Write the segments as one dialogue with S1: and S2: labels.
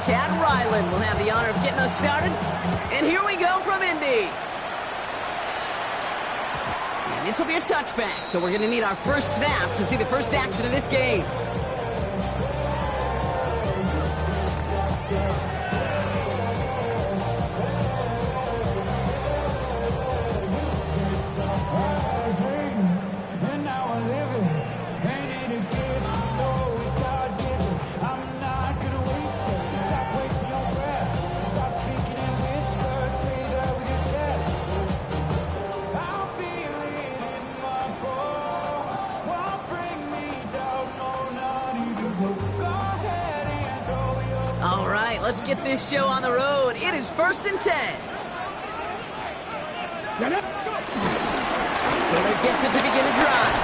S1: Chad Ryland will have the honor of getting us started. And here we go from Indy. And this will be a touchback, so we're going to need our first snap to see the first action of this game. Let's get this show on the road. It is 1st and 10. Taylor gets it to begin the drive.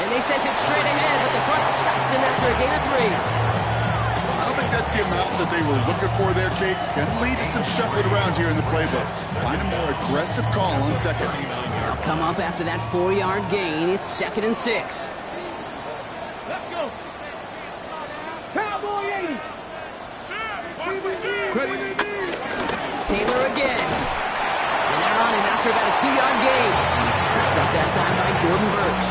S1: And they sent it straight ahead, but the front stops him after a gain of 3.
S2: I don't think that's the amount that they were looking for there, Kate. Going to lead to some shuffling around here in the playbook. Find a more aggressive call on second.
S1: They'll come up after that 4-yard gain. It's 2nd and 6.
S3: Let's go. Cowboy 80.
S1: Taylor again. And they're on him after about a 2-yard gain. Picked up that time by Gordon Birch.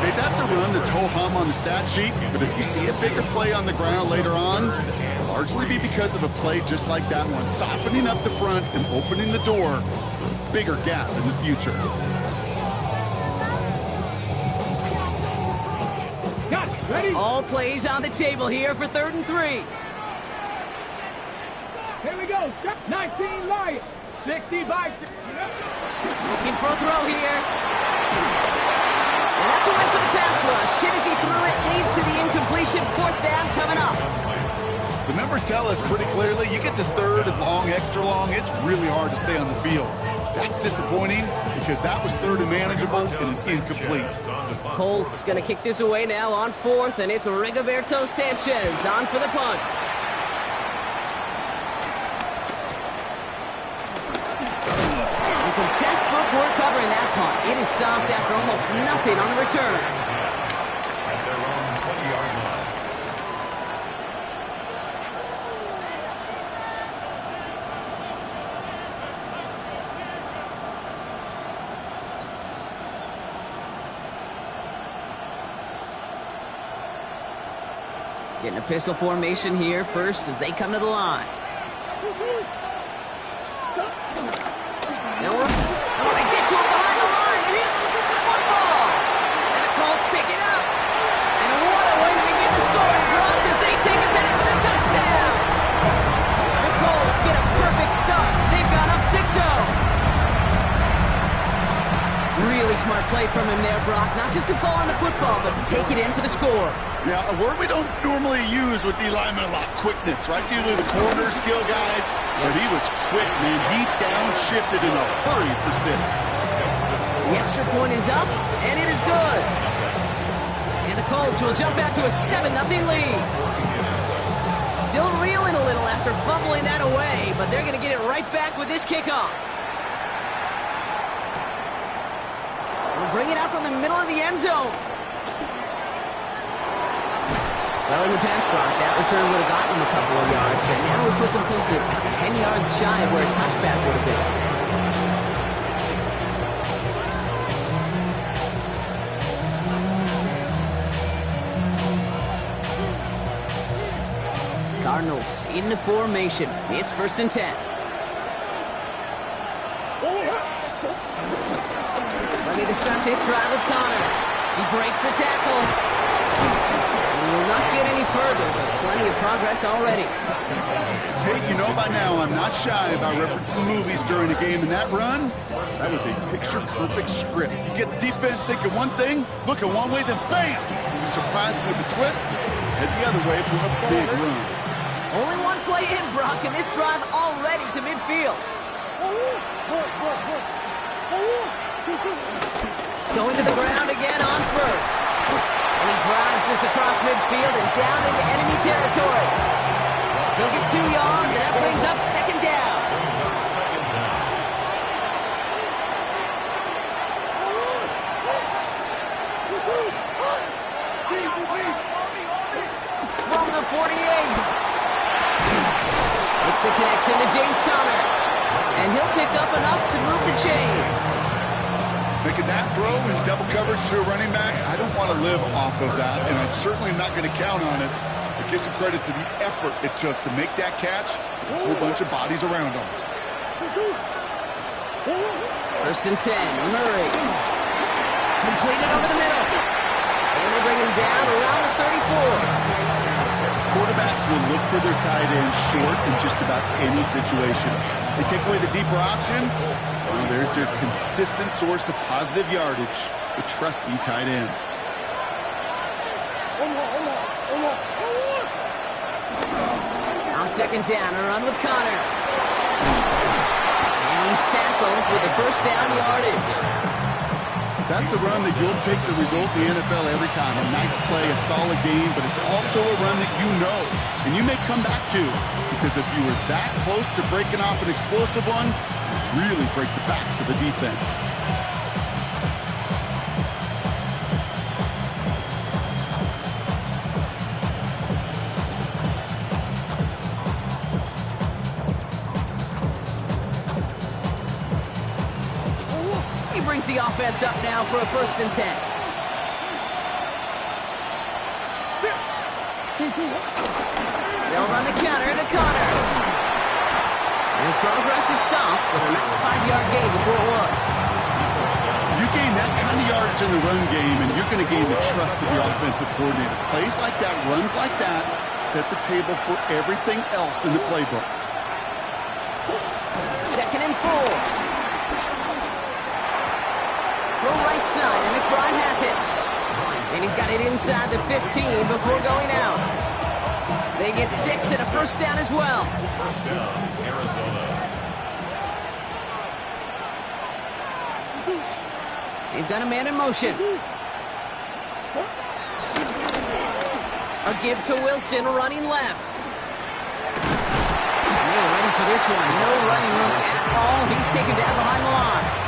S2: Hey, that's a run that's ho-hum on the stat sheet, but if you see a bigger play on the ground later on, it'll largely be because of a play just like that one, softening up the front and opening the door for a bigger gap in the future.
S3: Ready?
S1: All plays on the table here for 3rd and 3.
S3: Here we go. 19 Lions. 60 by.
S1: Looking for a throw here. And that's a win for the pass rush. Shit as he threw it leads to the incompletion. 4th down coming up.
S2: The numbers tell us pretty clearly, you get to 3rd and long, extra long, it's really hard to stay on the field. That's disappointing because that was 3rd and manageable and it's incomplete.
S1: Colts going to kick this away now on 4th, and it's Rigoberto Sanchez on for the punt. Some textbook work covering that punt. It is stopped after almost nothing on the return.
S4: At their own 20-yard line.
S1: Getting a pistol formation here first as they come to the line. Now they get to him behind the line, and he loses the football. And the Colts pick it up. And what a way to begin the scoring block as they take it back for the touchdown. The Colts get a perfect start. They've gone up 6-0. Really smart play from him there, Brock. Not just to fall on the football, but to take it in for the score.
S2: Now, a word we don't normally use with D linemen a lot, quickness, right? Usually the corner skill guys, but he was quick, man. He downshifted in a hurry for 6.
S1: The extra point is up, and it is good. And the Colts will jump out to a 7-0 lead. Still reeling a little after fumbling that away, but they're going to get it right back with this kickoff. They'll bring it out from the middle of the end zone. Well, in the pass block, that return would have gotten him a couple of yards, but now it puts him close to about 10 yards shy of where a touchback would have been. Cardinals in the formation. It's 1st and 10. Ready to start this drive with Connor. He breaks the tackle. Will not get any further, but plenty of progress already.
S2: Hey, you know by now I'm not shy about referencing movies during a game, and that run, that was a picture-perfect script. You get the defense thinking one thing, looking one way, then bam! You surprise them with the twist, head the other way for a big run.
S1: Only one play in, Brock, and this drive already to midfield. Going to the ground again on 1st. And he drives this across midfield and down into enemy territory. He'll get 2 yards, and that brings up 2nd down. From the 48. the connection to James Conner. And he'll pick up enough to move the chains.
S2: Making that throw in double coverage to a running back, I don't want to live off of that, and I certainly am not going to count on it. But give some credit to the effort it took to make that catch, a whole bunch of bodies around him.
S1: 1st and 10, Murray. Completed over the middle. And they bring him down around the 34.
S2: Quarterbacks will look for their tight end short in just about any situation. They take away the deeper options. Well, there's their consistent source of positive yardage, the trusty tight end.
S1: On 2nd down, a run with Conner. And he's tackled with the 1st down yardage.
S2: That's a run that you'll take the result in the NFL every time. A nice play, a solid game, but it's also a run that you know and you may come back to, because if you were that close to breaking off an explosive one, you really break the backs of the defense.
S1: Brings the offense up now for a 1st and 10. They'll run the counter to Conner. And his progress is soft with a nice 5-yard gain before it was.
S2: You gain that kind of yardage in the run game, and you're going to gain the trust of your offensive coordinator. Plays like that, runs like that, set the table for everything else in the playbook.
S1: 2nd and 4. Go right side, and McBride has it. And he's got it inside the 15 before going out. They get 6 and a 1st down as well.
S4: 1st down, Arizona.
S1: They've got a man in motion. A give to Wilson, running left. And they're ready for this one. No running room at all. He's taken down behind the line.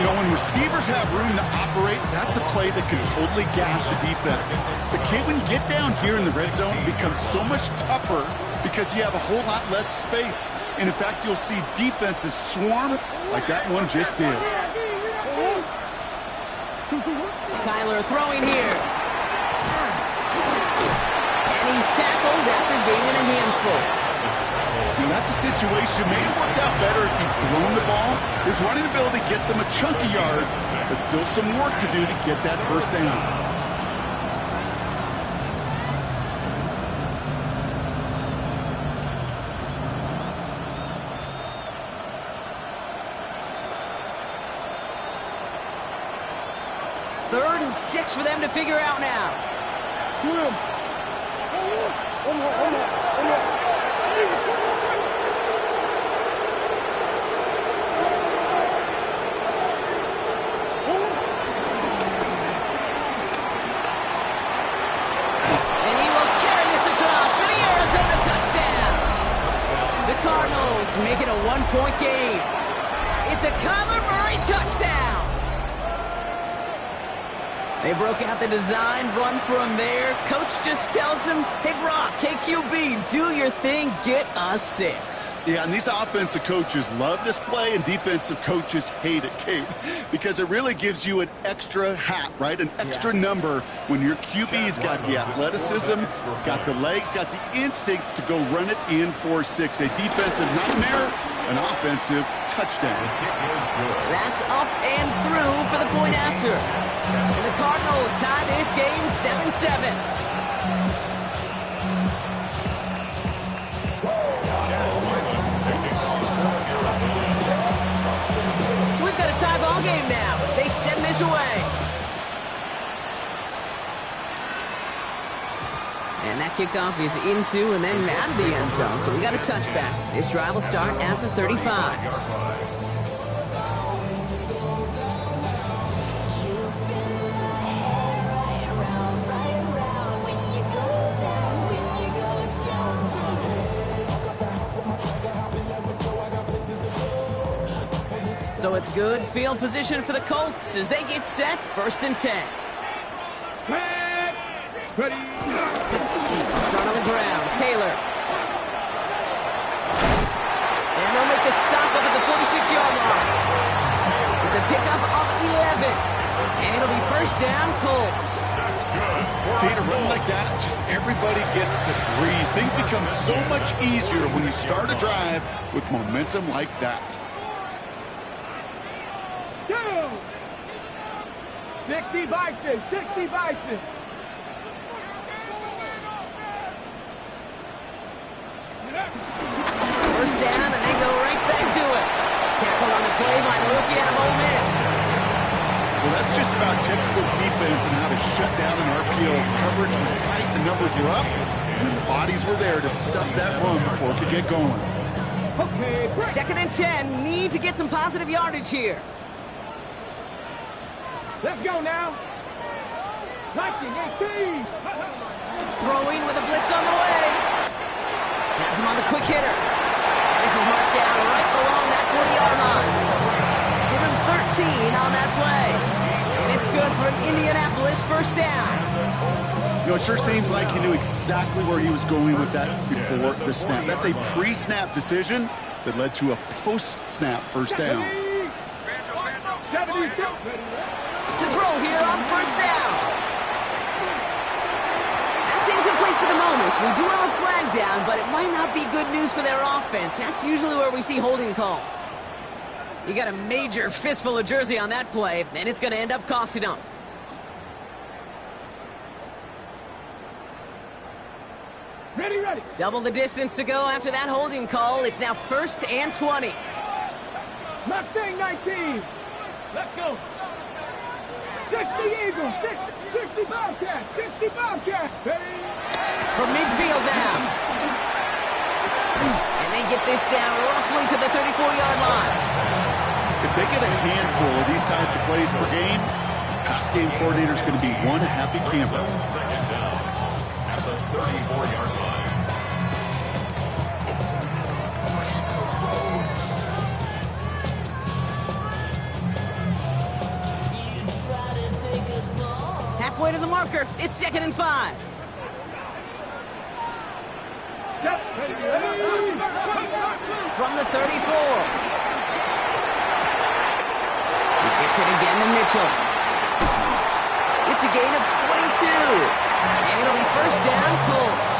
S2: You know, when receivers have room to operate, that's a play that can totally gash a defense. But Kate, when you get down here in the red zone, it becomes so much tougher because you have a whole lot less space. And in fact, you'll see defenses swarm like that one just did.
S1: Kyler throwing here. And he's tackled after gaining a handful.
S2: That's a situation may have worked out better if he'd thrown the ball. His running ability gets him a chunk of yards, but still some work to do to get that 1st down.
S1: Third and 6 for them to figure out now.
S3: Swim.
S1: Make it a 1-point game. It's a Kyler Murray touchdown. They broke out the design run from there. Coach just tells him, hey, Brock, hey, QB, do your thing, get us 6.
S2: Yeah, and these offensive coaches love this play, and defensive coaches hate it, Kate, because it really gives you an extra hat, right? An extra number when your QB's got the athleticism, got the legs, got the instincts to go run it in for 6. A defensive nightmare, an offensive touchdown.
S1: That's up and through for the point after. And the Cardinals tie this game 7-7. So we've got a tie ball game now as they send this away. And that kickoff is into and then out of the end zone. So we got a touchback. This drive will start at the 35. So it's good field position for the Colts as they get set. 1st and 10.
S3: Ready.
S1: Start on the ground. Taylor. make the stop up at the 46-yard line. It's a pickup of 11. And it'll be first down, Colts.
S4: That's good.
S2: Pete, a run like that, just everybody gets to breathe. Things become so much easier when you start a drive with momentum like that.
S3: 60 Vikings, 60 Vikings.
S1: First down, and they go right back to it. Tackle on the play by the rookie out of Ole Miss.
S2: Well, that's just about textbook defense and how to shut down an RPO. Coverage was tight, the numbers were up, and the bodies were there to stuff that run before it could get going.
S3: Okay, break.
S1: 2nd and 10. Need to get some positive yardage here.
S3: Let's go now. 19, 18.
S1: Throwing with a blitz on the way. Has him on the quick hitter. And this is marked down right along that 40-yard line. Give him 13 on that play. And it's good for an Indianapolis first down.
S2: You know, it sure seems like he knew exactly where he was going with that before the snap. That's a pre-snap decision that led to a post-snap first down.
S3: 76.
S1: To throw here on first down. That's incomplete for the moment. We do have a flag down, but it might not be good news for their offense. That's usually where we see holding calls. You got a major fistful of jersey on that play, and it's going to end up costing them.
S3: Ready, ready.
S1: Double the distance to go after that holding call. It's now 1st and 20.
S3: Mustang 19. Let's go. 60 Eagles, 60 Bobcats, 60 Bobcats. Ready?
S1: From midfield now. And they get this down roughly to the 34-yard line.
S2: If they get a handful of these types of plays per game, pass game coordinator is going to be one happy camper.
S4: Second down at the 34-yard line.
S1: Halfway to the marker. It's 2nd and 5. From the 34. He gets it again to Mitchell. It's a gain of 22. And it'll be first down, Colts.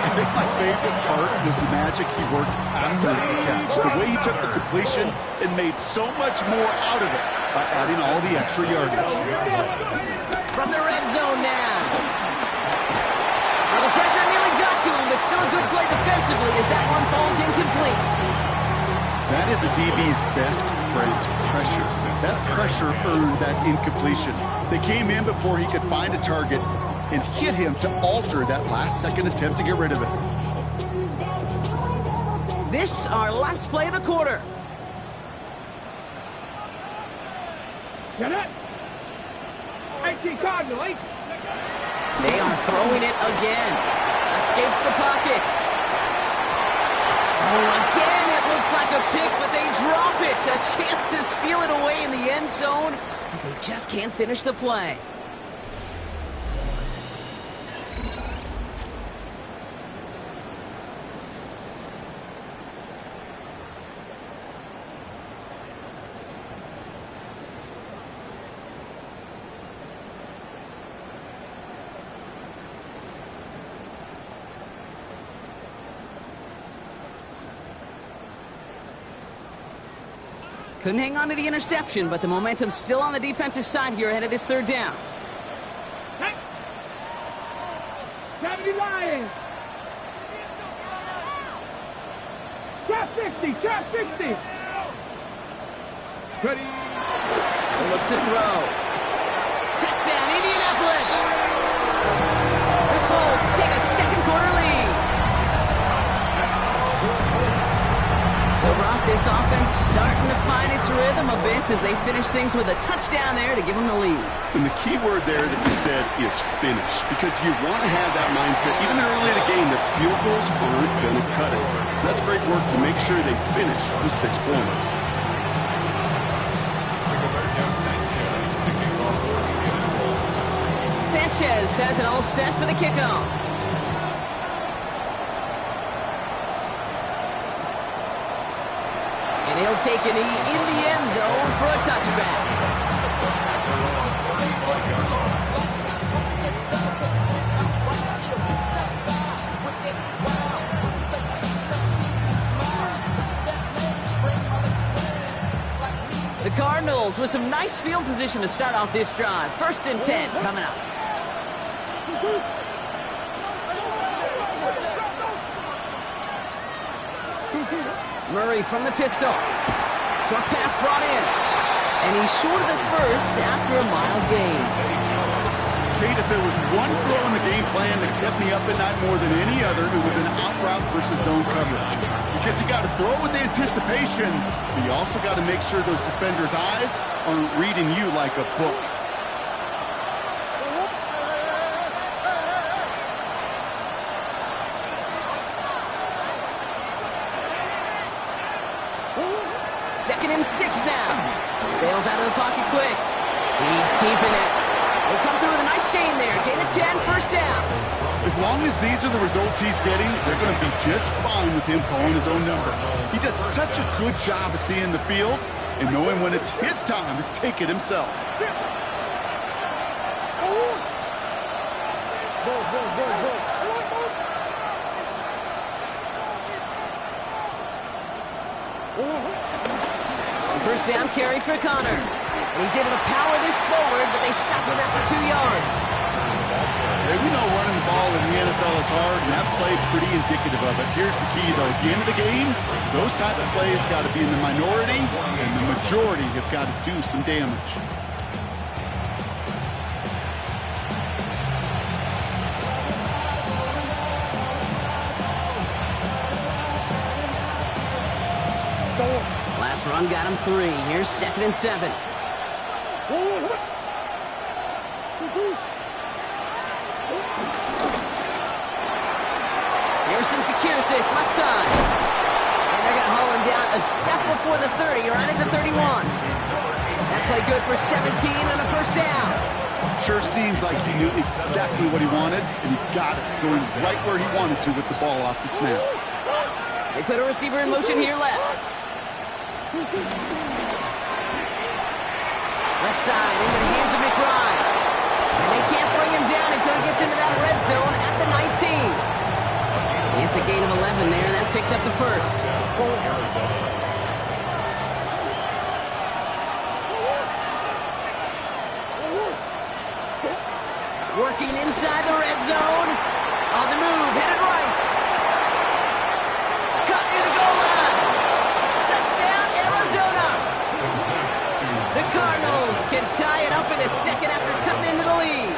S2: I think my favorite part was the magic he worked after the catch. The way he took the completion and made so much more out of it by adding all the extra yardage.
S1: From the red zone now. Well, the pressure nearly got to him, but still a good play defensively as that one falls incomplete.
S2: That is a DB's best friend, pressure. That pressure earned that incompletion. They came in before he could find a target and hit him to alter that last-second attempt to get rid of it.
S1: This, our last play of the quarter.
S3: Get it. 18 Cardinal, 8.
S1: They are throwing it again. Escapes the pocket. Oh, again, it looks like a pick, but they drop it. A chance to steal it away in the end zone, but they just can't finish the play. Couldn't hang on to the interception, but the momentum's still on the defensive side here ahead of this 3rd down.
S3: Hey. 70 Lions. Trap 60, trap 60. Ready.
S1: Look to throw. Touchdown, Indianapolis. The Colts take a 2nd quarter lead. So, Brock, this offense starting to find its rhythm a bit as they finish things with a touchdown there to give them the lead.
S2: And the key word there that you said is finish, because you want to have that mindset, even early in the game, that field goals aren't going to cut it. So that's great work to make sure they finish with 6 points.
S1: Sanchez has it all set for the kickoff. take a knee in the end zone for a touchback. The Cardinals with some nice field position to start off this drive. 1st and 10 coming up. Murray from the pistol. Short pass brought in. And he's short of the first after a mild gain.
S2: Kate, if there was one throw in the game plan that kept me up at night more than any other, it was an out route versus zone coverage. Because you got to throw with anticipation, but you also got to make sure those defenders' eyes aren't reading you like a book.
S1: Second and 6 now. Bails out of the pocket quick. He's keeping it. They come through with a nice gain there. Gain of 10, 1st down.
S2: As long as these are the results he's getting, they're going to be just fine with him calling his own number. He does such a good job of seeing the field and knowing when it's his time to take it himself.
S1: First down carry for Connor. And he's able to power this forward, but they stop him after 2 yards.
S2: Hey, we know running the ball in the NFL is hard, and that play pretty indicative of it. Here's the key, though. At the end of the game, those type of plays got to be in the minority, and the majority have got to do some damage.
S1: Last run got him 3. Here's 2nd and 7. Harrison secures this left side. And they're going to haul him down a step before the 30, right at the 31. That play good for 17 on a 1st down.
S2: Sure seems like he knew exactly what he wanted, and he got it, going right where he wanted to with the ball off the snap.
S1: They put a receiver in motion here left. Left side into the hands of McBride. And they can't bring him down until he gets into that red zone at the 19. It's a gain of 11 there, and that picks up the 1st. Working inside the red zone. On the move, headed right. Cut near the goal line. Touchdown, Arizona. The Cardinals can tie it up in a second after cutting into the lead.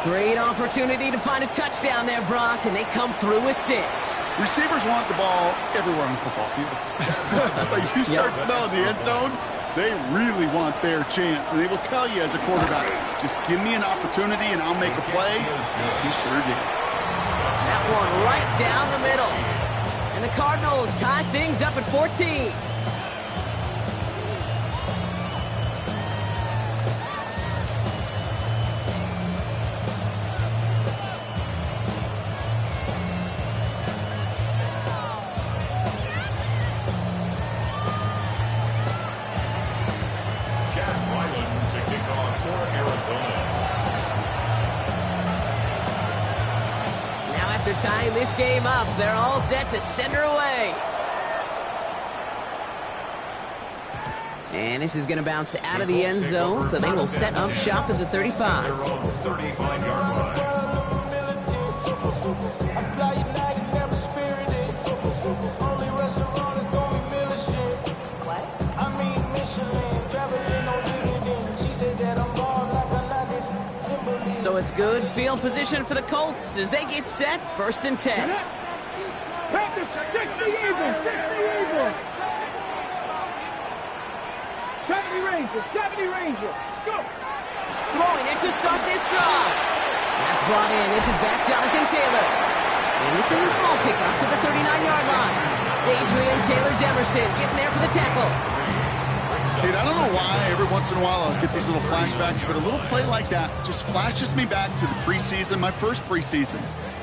S1: Great opportunity to find a touchdown there, Brock, and they come through with 6.
S2: Receivers want the ball everywhere on the football field. But you start smelling the end zone, they really want their chance. And they will tell you as a quarterback, just give me an opportunity and I'll make a play. He sure did.
S1: That one right down the middle. And the Cardinals tie things up at 14. After tying this game up, they're all set to send her away. And this is going to bounce out of the end zone, so they will set up shop at the 35.
S4: They're on the 35-yard line.
S1: So it's good field position for the Colts as they get set, 1st and 10.
S3: Panthers, 60 Eagles, 60 Eagles. 70 Rangers, 70 Rangers. Let's go.
S1: Throwing it to start this drive. That's brought in. This is back Jonathan Taylor. And this is a small pickup to the 39-yard line. Adrian Taylor Demerson getting there for the tackle.
S2: Dude, I don't know why every once in a while I'll get these little flashbacks, but a little play like that just flashes me back to the preseason, my first preseason.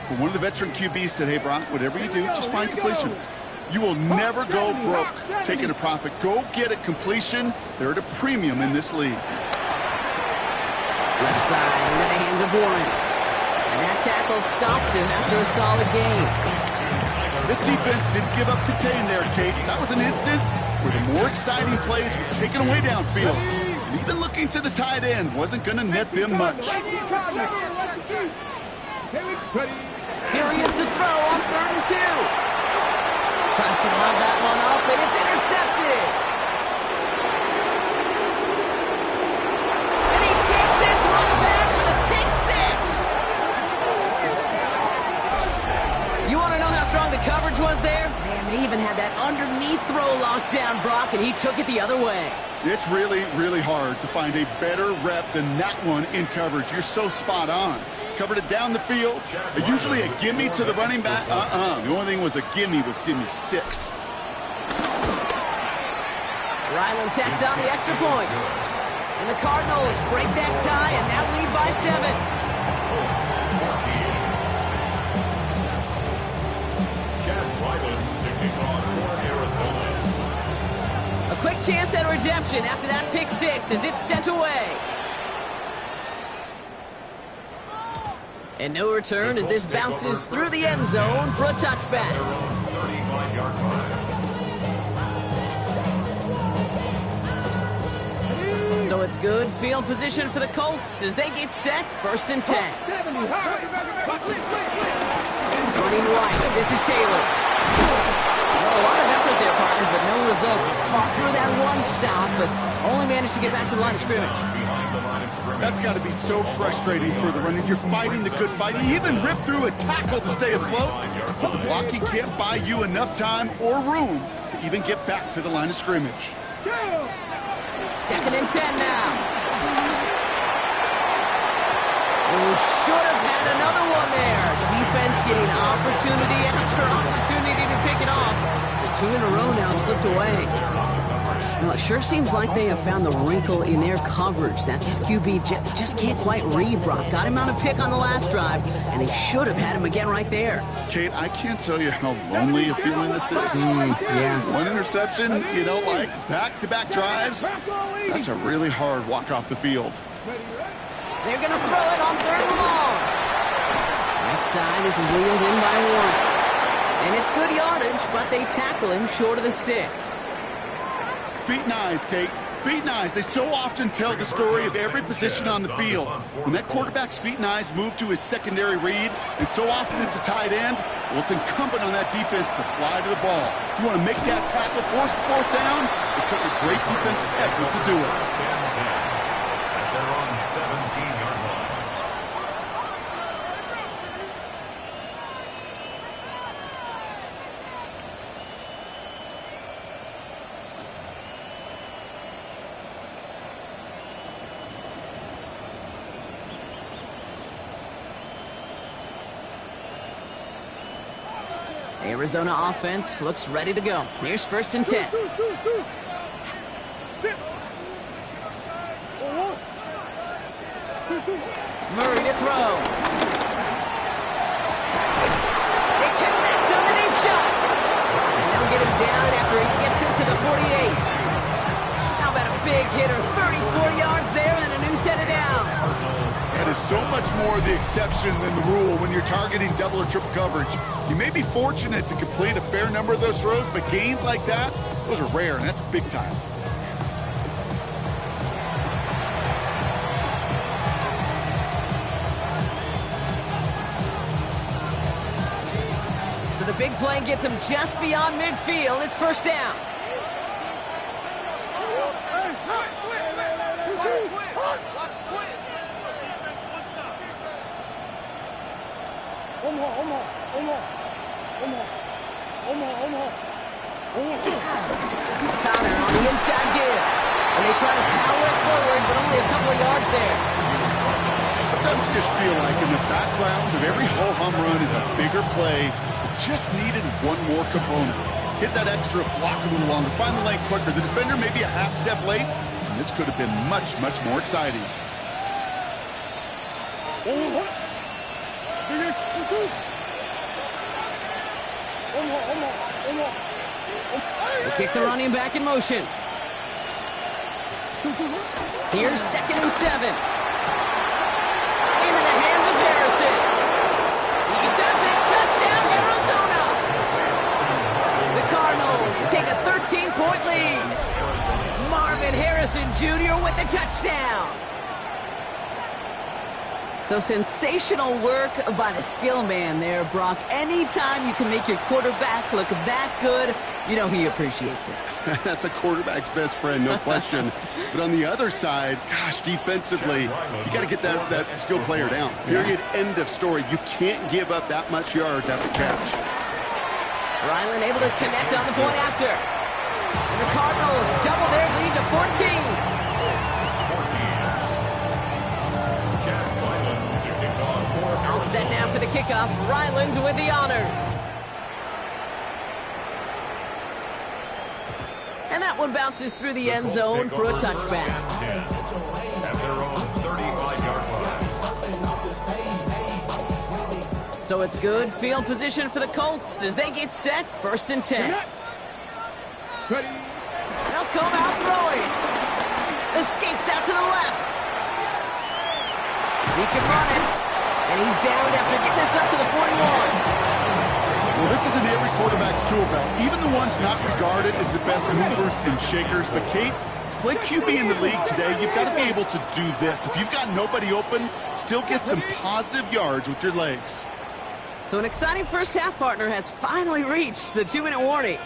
S2: But one of the veteran QBs said, hey, Brock, whatever you do, just find completions. You will never go broke taking a profit. Go get a completion. They're at a premium in this league.
S1: Left side into the hands of Warren. And that tackle stops him after a solid gain.
S2: This defense didn't give up contain there, Kate. That was an instance where the more exciting plays were taken away downfield. And even looking to the tight end wasn't going to net them much.
S1: Here he is to throw on 3rd and 2. Tries to lob that one up, and it's intercepted. And he takes this one back for the pick 6. You want to know how strong the coverage was there? Man, they even had that underneath throw locked down, Brock, and he took it the other way.
S2: It's really, really hard to find a better rep than that one in coverage. You're so spot on. Covered it down the field. Usually a gimme to the running back. The only thing was a gimme 6.
S1: Ryland tacks on the extra point. And the Cardinals break that tie and now lead by 7.
S4: Chad Ryland to kick off for Arizona.
S1: A quick chance at redemption after that pick 6 as it's sent away. And no return as this bounces through the end zone for a touchback.
S4: Their own 35-yard line.
S1: So it's good field position for the Colts as they get set 1st and 10. Running right, this is Taylor. Well, a lot of effort there, partner, but no results. Fought through that one stop, but only managed to get back to the line of scrimmage.
S2: That's got to be so frustrating for the runner. You're fighting the good fight. You even rip through a tackle to stay afloat, but the blocking can't buy you enough time or room to even get back to the line of scrimmage.
S1: 2nd and 10 now. Oh, should have had another one there. Defense getting opportunity after opportunity to pick it off. The 2 in a row now have slipped away. Well, it sure seems like they have found the wrinkle in their coverage that this QB just can't quite read, Brock. Got him on a pick on the last drive, and they should have had him again right there.
S2: Kate, I can't tell you how lonely a feeling this is.
S1: Yeah.
S2: One interception, like back-to-back drives, that's a really hard walk off the field.
S1: They're going to throw it on 3rd and long. Right side, this is wheeled in by Warren. And it's good yardage, but they tackle him short of the sticks.
S2: Feet and eyes, Kate. Feet and eyes. They so often tell the story of every position on the field. When that quarterback's feet and eyes move to his secondary read, and so often it's a tight end, well, it's incumbent on that defense to fly to the ball. You want to make that tackle, force the 4th down? It took a great defensive effort to do it.
S4: At their own 17-yard line.
S1: Arizona offense looks ready to go. Here's 1st and 10. Murray to throw. They connect on the deep shot. And they'll get him down after he gets into the 48. How about a big hitter? 34 yards there and a new set of downs.
S2: That is so much more the exception than the rule when you're targeting double or triple coverage. You may be fortunate to complete a fair number of those throws, but gains like that, those are rare, and that's big time.
S1: So the big play gets him just beyond midfield. It's 1st down. Connor on the inside give. And they try to power it forward, but only a couple of yards there.
S2: Sometimes you just feel like in the background of every ho-hum run is a bigger play that just needed one more component. Hit that extra block a little longer, find the lane quicker. The defender may be a half step late, and this could have been much, much more exciting.
S1: They kick the running back in motion. Here's 2nd and 7. Into the hands of Harrison. He does it. Touchdown, Arizona. The Cardinals take a 13-point lead. Marvin Harrison Jr. with the touchdown. So sensational work by the skill man there, Brock. Anytime you can make your quarterback look that good, you know he appreciates it.
S2: That's a quarterback's best friend, no question. But on the other side, gosh, defensively, you got to get that skill player down. Period. End of story. You can't give up that much yards after catch.
S1: Ryland able to connect on the point after. And the Cardinals double their lead to 14. All set now for the kickoff. Ryland with the honors. And that one bounces through the end zone for a touchback.
S4: At their own 35-yard line.
S1: So it's good field position for the Colts as they get set. 1st and 10. They'll come out throwing. Escapes out to the left. He can run it. And he's down after getting this up to the 41.
S2: Well, this isn't every quarterback's tool belt. Even the ones not regarded as the best movers and shakers. But, Kate, to play QB in the league today, you've got to be able to do this. If you've got nobody open, still get some positive yards with your legs.
S1: So an exciting first half partner has finally reached the 2-minute warning.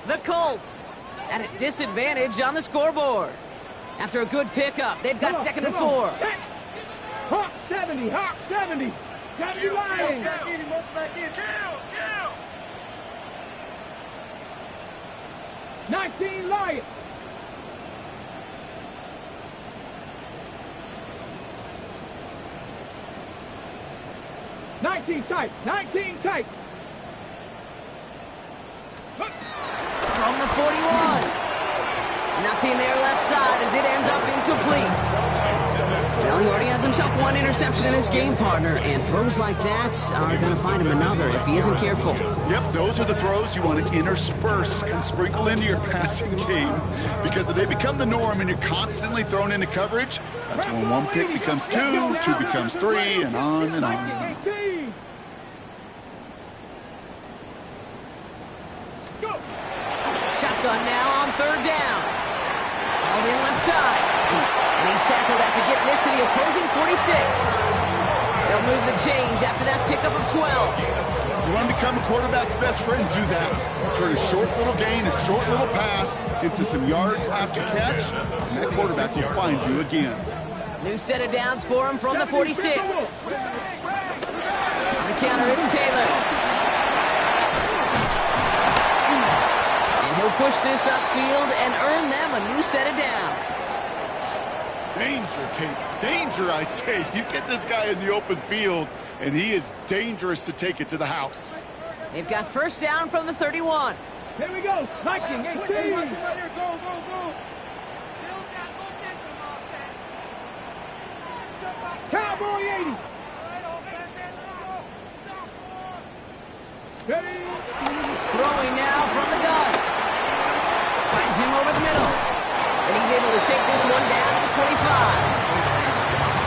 S1: The Colts at a disadvantage on the scoreboard. After a good pickup, they've got 2nd and 4.
S3: Hawk 70, Hawk 70. 70 Lions. 19 Lions. Nineteen tight.
S1: From the 41. Nothing there left side as it ends up incomplete. Well, he already has himself one interception in his game, partner, and throws like that are going to find him another if he isn't careful.
S2: Yep, those are the throws you want to intersperse and sprinkle into your passing game, because if they become the norm and you're constantly thrown into coverage, that's when one pick becomes two becomes three, and on and on.
S1: Shotgun now on 3rd down. All in left side. And he's tackled after getting this to the opposing 46. They'll move the chains after that pickup of 12.
S2: You want to become a quarterback's best friend? Do that. Turn a short little gain, a short little pass into some yards after catch, and that quarterback will find you again.
S1: New set of downs for him from the 46. On the counter, it's Taylor. And he'll push this upfield and earn them a new set of downs.
S2: Danger, Kate. Danger, I say. You get this guy in the open field, and he is dangerous to take it to the house.
S1: They've got 1st down from the 31.
S3: Here we go. Viking 18. Go. Cowboy 80. Ready.
S1: Throwing now from the gun. Finds him over the middle. And he's able to take this one down to the 25.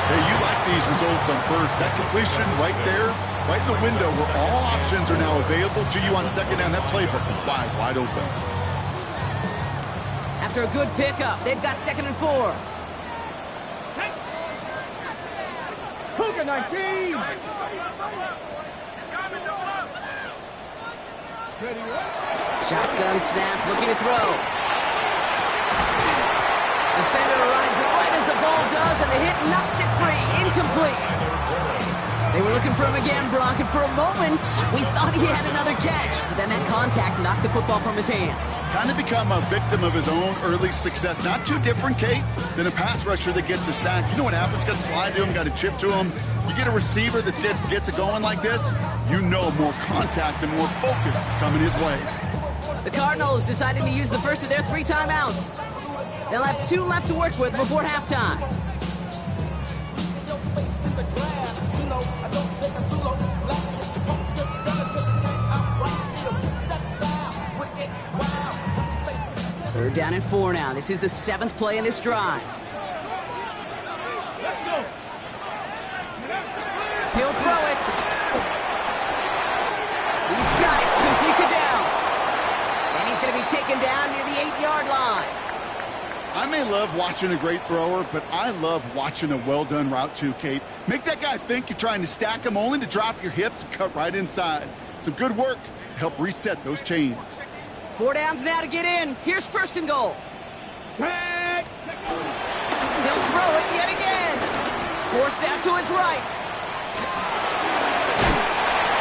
S2: Hey, you like these results on first. That completion right there, right in the window where all options are now available to you on 2nd down. That playbook is wide open.
S1: After a good pickup, they've got 2nd and 4.
S3: Cougar 19.
S1: Shotgun snap, looking to throw. Defender arrives right as the ball does, and the hit knocks it free. Incomplete. They were looking for him again, Brock, and for a moment, we thought he had another catch. But then that contact knocked the football from his hands.
S2: Kind of become a victim of his own early success. Not too different, Kate, than a pass rusher that gets a sack. You know what happens? Got to slide to him, got to chip to him. You get a receiver that gets it going like this, you know more contact and more focus is coming his way.
S1: The Cardinals decided to use the first of their 3 timeouts. They'll have 2 left to work with before halftime. Third down and 4 now. This is the 7th play in this drive. He'll throw it. He's got it. Complete to Downs. And he's going to be taken down near the 8-yard line.
S2: I may love watching a great thrower, but I love watching a well-done route too, Kate. Make that guy think you're trying to stack him only to drop your hips and cut right inside. Some good work to help reset those chains.
S1: 4 downs now to get in. Here's 1st and goal. He'll throw it yet again. Forced out to his right.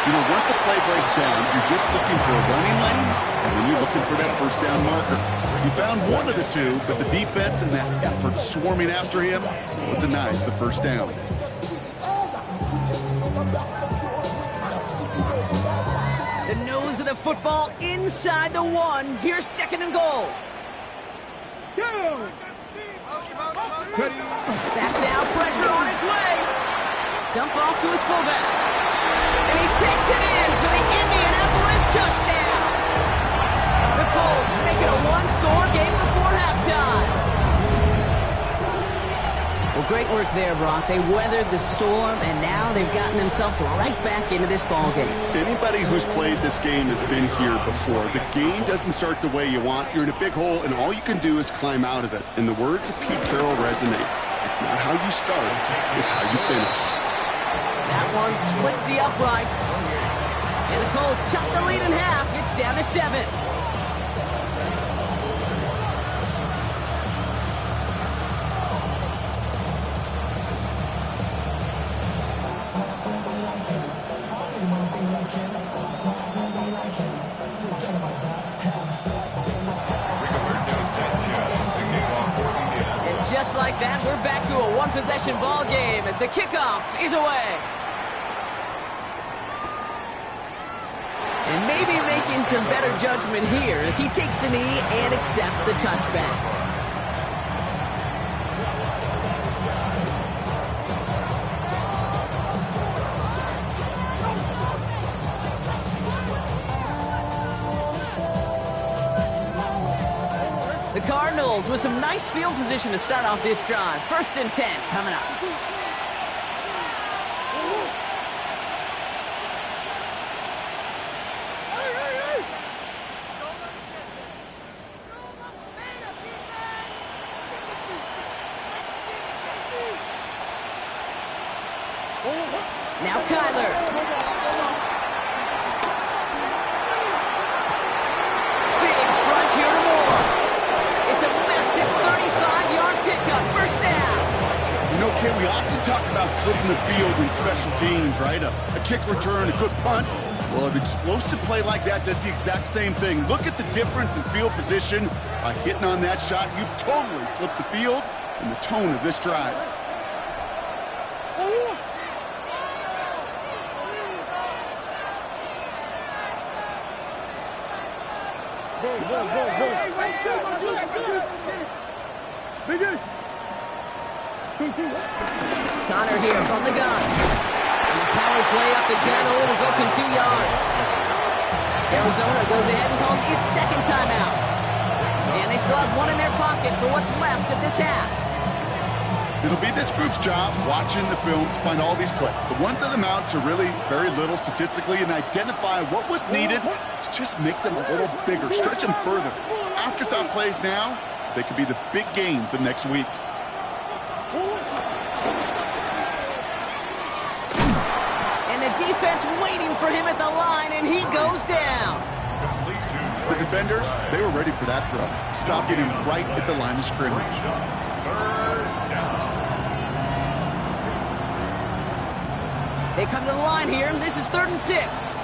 S2: You know, once a play breaks down, you're just looking for a running lane, and then you're looking for that 1st down marker. You found one of the two, but the defense and that effort swarming after him, well, denies the 1st down.
S1: The nose of the football inside the 1. Here's 2nd and goal. Back now, pressure on its way. Dump off to his fullback. And he takes it in for the Indianapolis touchdown. The Colts make it a 1-score game before halftime. Well, great work there, Brock. They weathered the storm, and now they've gotten themselves right back into this ball game.
S2: Anybody who's played this game has been here before. The game doesn't start the way you want. You're in a big hole, and all you can do is climb out of it. And the words of Pete Carroll resonate. It's not how you start, it's how you finish.
S1: That one splits the uprights. And the Colts chop the lead in half. It's down to 7. Just like that, we're back to a one-possession ball game as the kickoff is away. And maybe making some better judgment here as he takes a knee and accepts the touchback. The Cardinals with some nice field position to start off this drive. 1st and 10 coming up. Now Kyler. Big strike here to Moore. It's a massive 35-yard pickup. 1st down.
S2: You know, Ken, we often talk about flipping the field in special teams, right? A kick return, a good punt. Well, an explosive play like that does the exact same thing. Look at the difference in field position. By hitting on that shot, you've totally flipped the field and the tone of this drive.
S1: Connor here from the gun. And the power play up the middle results in 2 yards. Arizona goes ahead and calls its 2nd timeout. And they still have one in their pocket for what's left of this half.
S2: It'll be this group's job watching the film to find all these plays. The ones that amount to really very little statistically and identify what was needed to just make them a little bigger, stretch them further. Afterthought plays now, they could be the big gains of next week.
S1: And the defense waiting for him at the line, and he goes down.
S2: The defenders, they were ready for that throw, stopping him right at the line of scrimmage.
S1: They come to the line here, and this is 3rd and 6.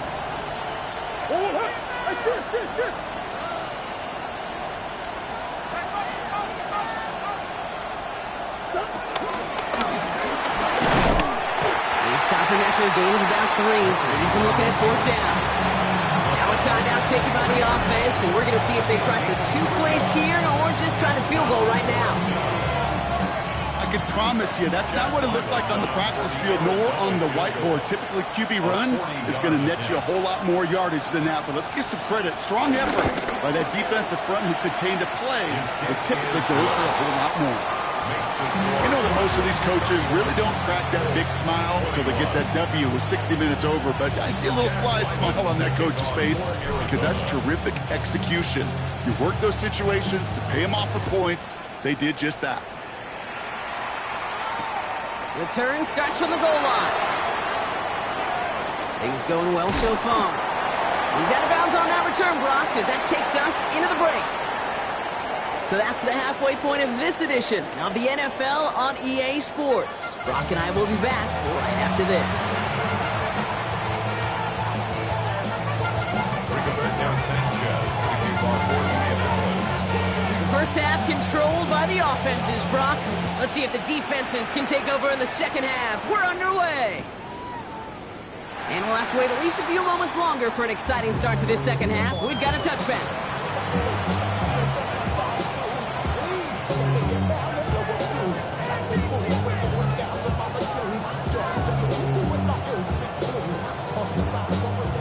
S1: Stopping after a gain of about 3. He's looking at 4th down. Now a timeout taken by the offense, and we're going to see if they try for 2 plays here or just try the field goal right now.
S2: I can promise you that's not what it looked like on the practice field nor on the whiteboard. Typically, QB run is going to net you a whole lot more yardage than that. But let's give some credit. Strong effort by that defensive front who contained a play that typically goes for a whole lot more. You know that most of these coaches really don't crack that big smile until they get that W with 60 minutes over. But I see a little sly smile on that coach's face because that's terrific execution. You work those situations to pay them off with points. They did just that.
S1: Return starts from the goal line. Things going well so far. He's out of bounds on that return, Brock, as that takes us into the break. So that's the halfway point of this edition of the NFL on EA Sports. Brock and I will be back right after this. The first half controlled by the offenses, Brock. Let's see if the defenses can take over in the second half. We're underway. And we'll have to wait at least a few moments longer for an exciting start to this second half. We've got a touchback.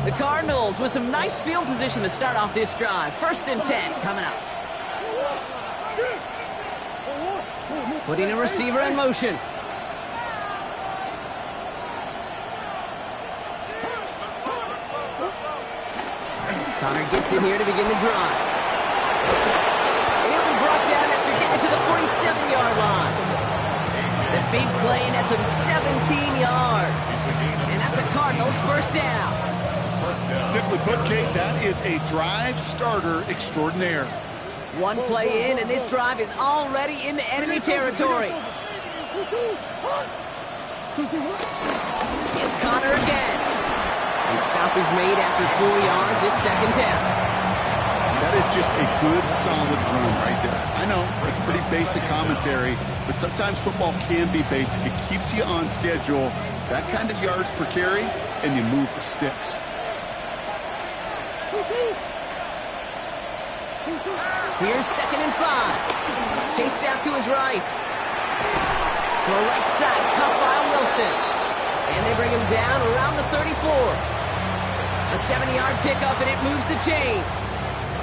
S1: The Cardinals with some nice field position to start off this drive. 1st and 10 coming up. Putting a receiver in motion. Connor gets in here to begin the drive. And he'll be brought down after getting it to the 47-yard line. The big play nets him 17 yards. And that's a Cardinals first down.
S2: Simply put, Kate, that is a drive starter extraordinaire.
S1: One play in, and this drive is already into enemy territory. It's Connor again. And the stop is made after 4 yards. It's second down.
S2: That is just a good, solid run right there. I know, it's pretty basic commentary, but sometimes football can be basic. It keeps you on schedule. That kind of yards per carry, and you move the sticks.
S1: Here's 2nd and 5. Chased out to his right. To the right side, caught by Wilson. And they bring him down around the 34. A 70-yard pickup, and it moves the chains.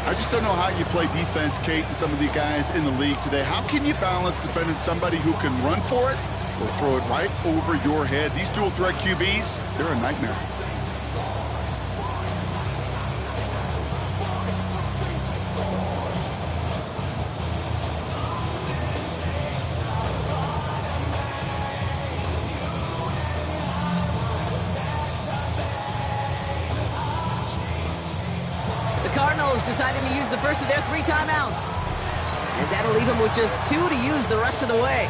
S2: I just don't know how you play defense, Kate, and some of the guys in the league today. How can you balance defending somebody who can run for it or throw it right over your head? These dual-threat QBs, they're a nightmare.
S1: Deciding to use the first of their 3 timeouts. As that'll leave them with just 2 to use the rest of the way.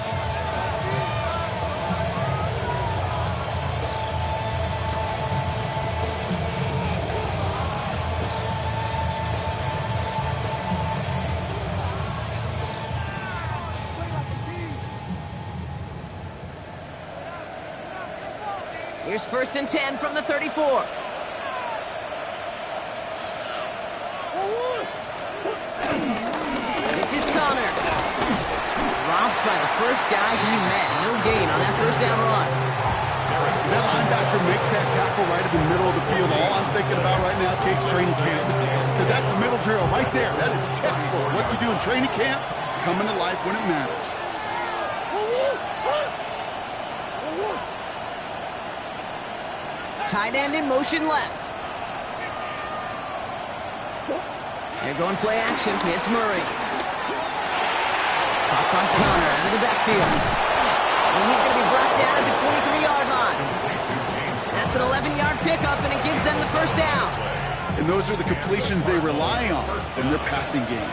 S1: Here's 1st and 10 from the 34. This is Connor. Robbed by the first guy he met. No gain on that first down run.
S2: That linebacker makes that tackle right in the middle of the field. All I'm thinking about right now, Kate's training camp. Because that's the middle drill right there. That is textbook. What you do in training camp, coming to life when it matters.
S1: Tight end in motion left. They're going play action. It's Murray. Caught by Connor out of the backfield. And he's going to be brought down at the 23-yard line. That's an 11-yard pickup, and it gives them the first down.
S2: And those are the completions they rely on in their passing game.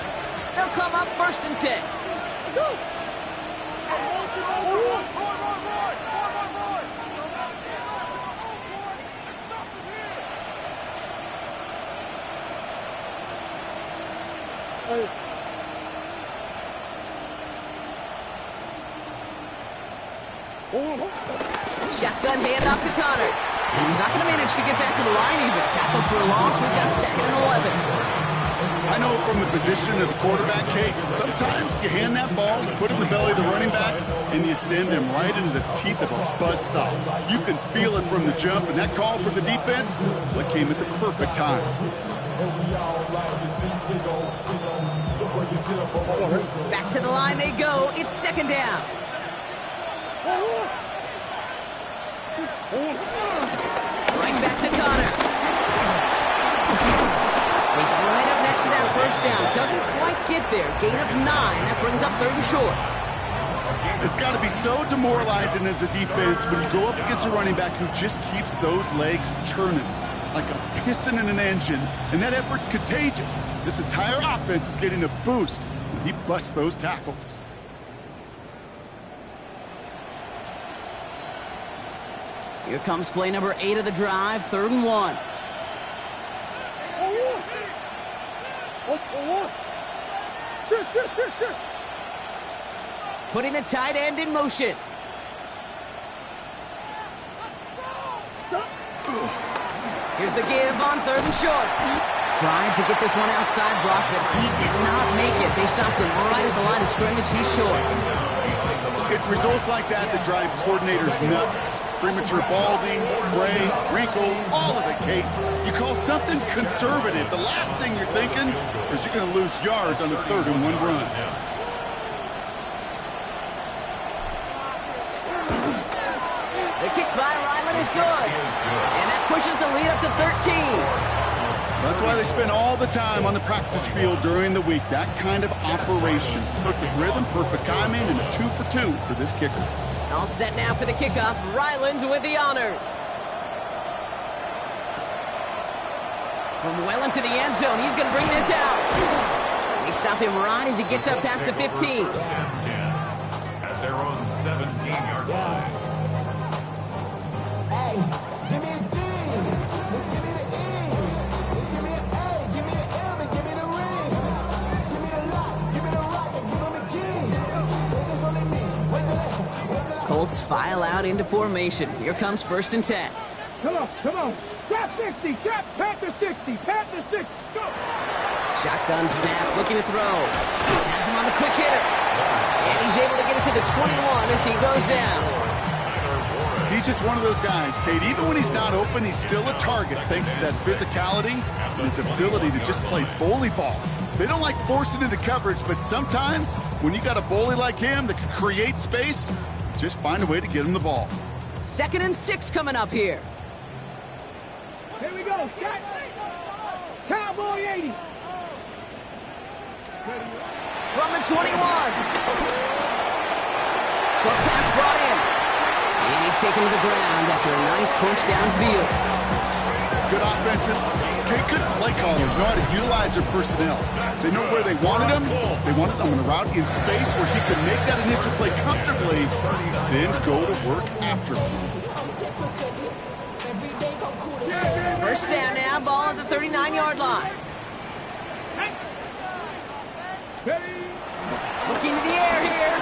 S1: They'll come up 1st and 10. Shotgun handoff to Connor. And he's not going to manage to get back to the line even. Tackled for a loss. We've got 2nd and 11.
S2: I know from the position of the quarterback, Kate, sometimes you hand that ball, you put it in the belly of the running back, and you send him right into the teeth of a buzzsaw. You can feel it from the jump, and that call for the defense, well, it came at the perfect time.
S1: Back to the line they go. It's second down. Right back to Connor. He's right up next to that first down. Doesn't quite get there. Gain of 9. That brings up third and short.
S2: It's got to be so demoralizing as a defense when you go up against a running back who just keeps those legs churning like a piston in an engine, and that effort's contagious. This entire offense is getting a boost when he busts those tackles.
S1: Here comes play number 8 of the drive, 3rd and 1. Putting the tight end in motion. Here's the give on 3rd and short. Tried to get this one outside Brock, but he did not make it. They stopped him right at the line of scrimmage. He's short.
S2: It's results like that that drive coordinators nuts. Premature balding, gray, wrinkles, all of it, Kate. You call something conservative. The last thing you're thinking is you're going to lose yards on the 3rd and 1 run.
S1: The kick by Ryland is good. And that pushes the lead up to 13.
S2: That's why they spend all the time on the practice field during the week. That kind of operation. Perfect rhythm, perfect timing, and a 2 for 2 for this kicker.
S1: All set now for the kickoff. Ryland with the honors. From well into the end zone, he's going to bring this out. They stop him right as he gets up past the 15.
S4: At their own 17-yard line.
S5: Give me a D. Give me the E. Give me an A. Give me an M. And give me the ring. Give me the lock. Give me the rock. And give him the key. There's only me. Wait till I...
S1: Colts file out into formation. Here comes 1st and 10.
S3: Come on, come on. Trap 60, trap, Panther 60, Panther 60, go!
S1: Shotgun snap, looking to throw. Has him on the quick hitter. And he's able to get it to the 21 as he goes down.
S2: He's just one of those guys, Kate. Even when he's not open, he's still a target thanks to that physicality and his ability to just play bully ball. They don't like forcing into coverage, but sometimes when you got a bully like him that can create space, just find a way to get him the ball.
S1: 2nd and 6 coming up here.
S3: Here we go, shot. Cowboy 80.
S1: From the 21. Short pass brought in. And he's taken to the ground after a nice push downfield.
S2: Good offenses. Okay, good play callers know how to utilize their personnel. They know where they wanted him. They wanted him on a route in space where he could make that initial play comfortably, then go to work after him.
S1: 1st down now, ball at the 39-yard line. Looking to the air here.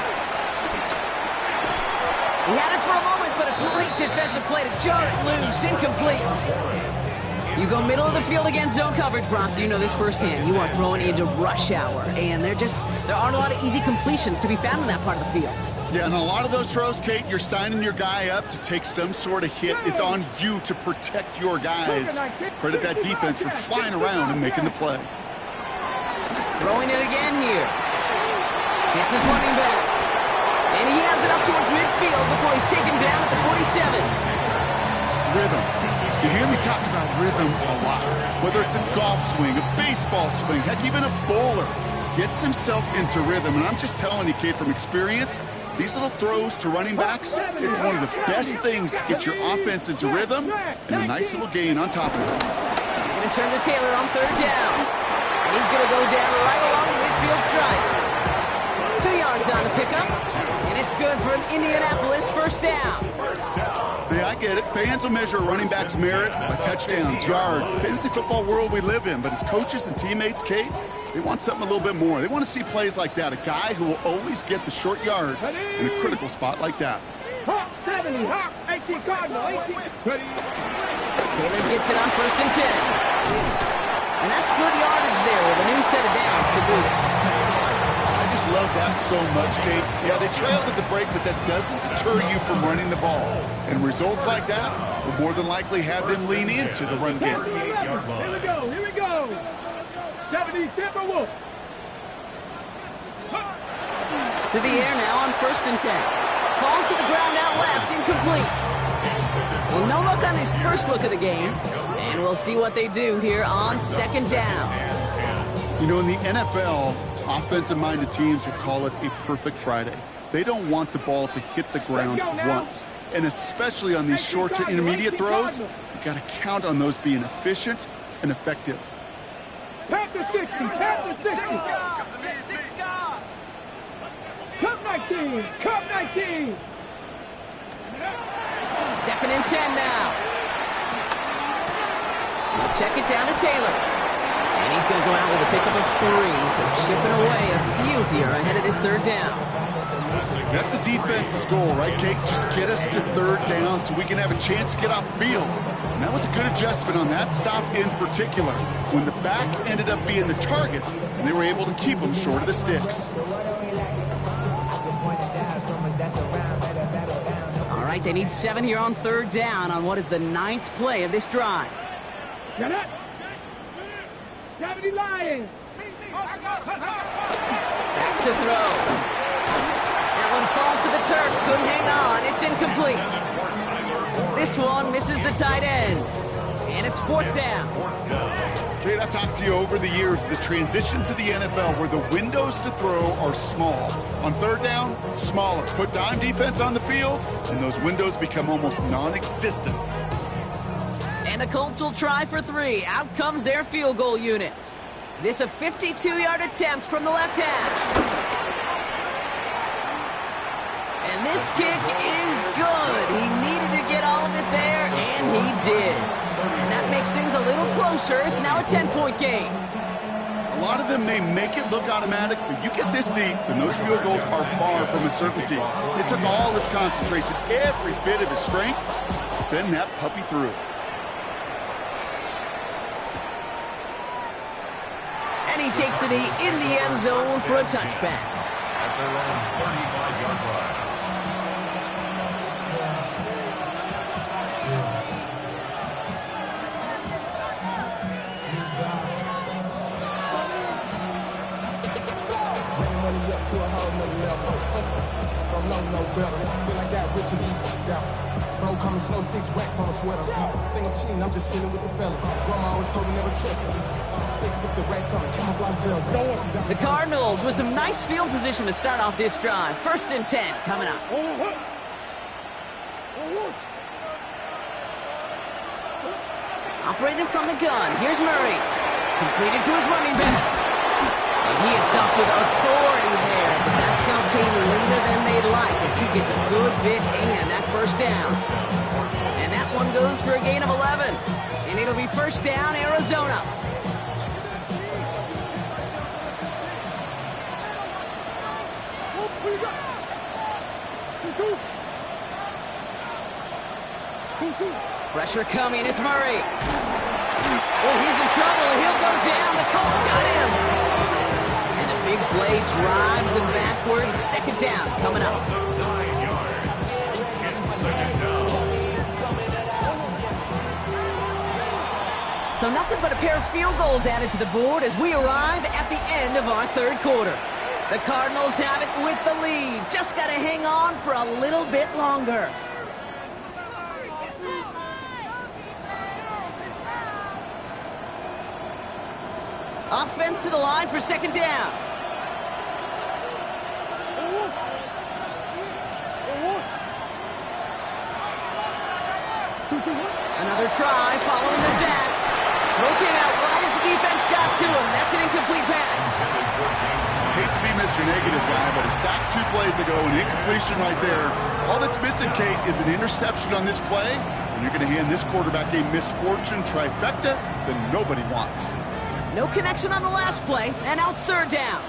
S1: He had it for a moment, but a great defensive play to jar it loose. Incomplete. You go middle of the field against zone coverage, Brock. You know this firsthand. You are throwing into rush hour, and there aren't a lot of easy completions to be found in that part of the field.
S2: Yeah, and a lot of those throws, Kate, you're signing your guy up to take some sort of hit. It's on you to protect your guys. Credit that defense for flying around and making the play.
S1: Throwing it again here. Gets his running back. And he has it up towards midfield before he's taken down at the 47.
S2: Rhythm. You hear me talk about rhythm a lot. Whether it's a golf swing, a baseball swing, heck, even a bowler gets himself into rhythm. And I'm just telling you, Kate, from experience, these little throws to running backs, it's one of the best things to get your offense into rhythm and a nice little gain on top of it.
S1: Going to turn to Taylor on 3rd down. And he's going to go down right along the midfield stripe. 2 yards on the pickup. And it's good for an Indianapolis 1st down.
S2: Yeah, I get it. Fans will measure a running back's merit by touchdowns, yards, the fantasy football world we live in. But as coaches and teammates, Kate, they want something a little bit more. They want to see plays like that. A guy who will always get the short yards in a critical spot like that.
S3: Hawk 70, Hawk 18, Cardinal 18. Ready.
S1: Taylor gets it on 1st and 10. And that's good yardage there with a new set of downs to boot.
S2: I just love that so much, Kate. Yeah, they trailed at the break, but that doesn't deter you from running the ball. And results like that will more than likely have them lean into the run game.
S3: Here we go. 70 Timberwolves.
S1: To the air now on 1st and 10. Falls to the ground out left, incomplete. Well, no luck on his first look of the game. And we'll see what they do here on 2nd down.
S2: You know, in the NFL, offensive-minded teams will call it a perfect Friday. They don't want the ball to hit the ground once. And especially on these short to intermediate throws, you got to count on those being efficient and effective.
S3: Panther 60, Panther 60. Cup 19, Cup 19.
S1: 2nd and 10 now. We'll check it down to Taylor. And he's going to go out with a pickup of 3. So chipping away a few here ahead of this 3rd down.
S2: That's a defense's goal, right, Kate? Just get us to 3rd down so we can have a chance to get off the field. And that was a good adjustment on that stop in particular, when the back ended up being the target, and they were able to keep them short of the sticks.
S1: All right, they need 7 here on 3rd down on what is the 9th play of this drive.
S3: Get it. 70 Lions.
S1: Back to throw. That one falls to the turf. Couldn't hang on. It's incomplete. This one misses the tight end. And it's 4th down.
S2: Kate, I've talked to you over the years, the transition to the NFL where the windows to throw are small. On 3rd down, smaller. Put dime defense on the field, and those windows become almost non-existent.
S1: And the Colts will try for 3. Out comes their field goal unit. This a 52-yard attempt from the left hash. And this kick is good. He needed to get all of it there, and he did. And that makes things a little closer. It's now a 10-point game.
S2: A lot of them may make it look automatic, but you get this deep, and those field goals are far from a certainty. It took all his concentration, every bit of his strength, to send that puppy through.
S1: And he takes it in the end zone for a touchback.
S4: At their own 35-yard line.
S5: To a whole nother level. Don't know no better. Feel like that Richard E. Yeah. Bro, coming slow, 6 racks on a sweater. Think I'm cheating, I'm just chilling with the fellas. Grandma always told me never trust these. Sticks if the racks on camouflage bells.
S1: The Cardinals with some nice field position to start off this drive. 1st and 10 coming up. Operating from the gun. Here's Murray. Completed to his running back. And he is stopped with authority there, but that stuff came later than they'd like as he gets a good bit and that 1st down. And that one goes for a gain of 11. And it'll be 1st down, Arizona. Pressure coming, it's Murray. Oh, he's in trouble, he'll go down, the Colts got him. Big play drives them backwards. 2nd down coming up.
S4: 9 yards. It's 2nd down.
S1: So nothing but a pair of field goals added to the board as we arrive at the end of our 3rd quarter. The Cardinals have it with the lead. Just got to hang on for a little bit longer. Offense to the line for 2nd down. Another try following the sack. Throw came out right as the defense got to him. That's an incomplete pass.
S2: Hate to be Mr. Negative guy, but a sack 2 plays ago, an incompletion right there. All that's missing, Kate, is an interception on this play, and you're going to hand this quarterback a misfortune trifecta that nobody wants.
S1: No connection on the last play, and now it's 3rd down.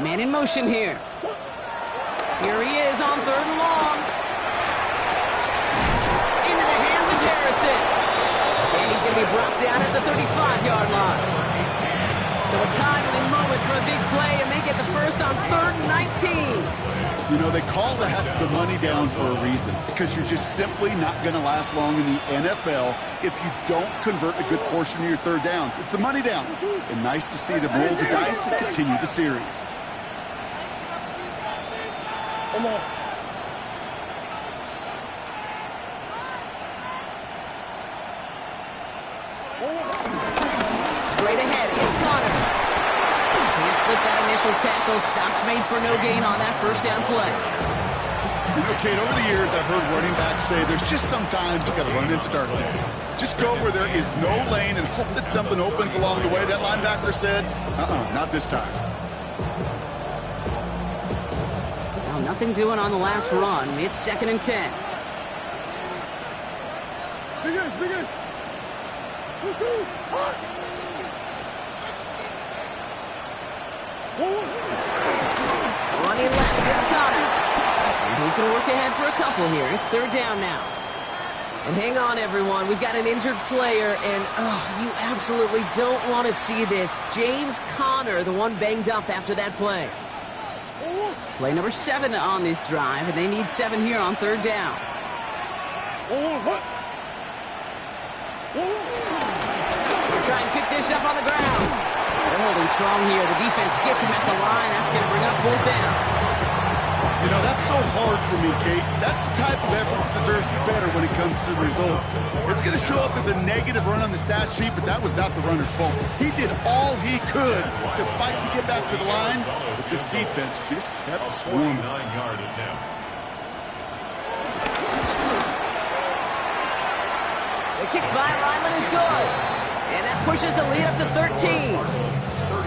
S1: Man in motion here. Here he is on 3rd and long. Into the hands of Harrison. And he's going to be brought down at the 35-yard line. So a timely moment for a big play, and they get the first on 3rd and 19.
S2: You know, they call the money down for a reason, because you're just simply not going to last long in the NFL if you don't convert a good portion of your 3rd downs. It's the money down. And nice to see them roll the dice and continue the series.
S3: Come on.
S1: Straight ahead, it's Connor. Can't slip that initial tackle. Stops made for no gain on that first down play.
S2: You know, Kate, over the years, I've heard running backs say there's just sometimes you got to run into darkness. Just go where there is no lane and hope that something opens along the way. That linebacker said, not this time.
S1: Well, nothing doing on the last run. It's 2nd and 10.
S3: Bigger.
S1: Running left, it's Connor. And he's going to work ahead for a couple here. It's 3rd down now. And hang on, everyone. We've got an injured player, and you absolutely don't want to see this. James Conner, the one banged up after that play. Play number 7 on this drive, and they need 7 here on 3rd down. They try and pick this up on the ground. They're holding strong here. The defense gets him at the line. That's going to bring up 4th down.
S2: You know, that's so hard for me, Kate. That's the type of effort that deserves better when it comes to the results. It's going to show up as a negative run on the stat sheet, but that was not the runner's fault. He did all he could to fight to get back to the line, but this defense just kept swarming.
S4: 49-yard attempt.
S1: The kick by Ryland is good. And that pushes the lead up to 13.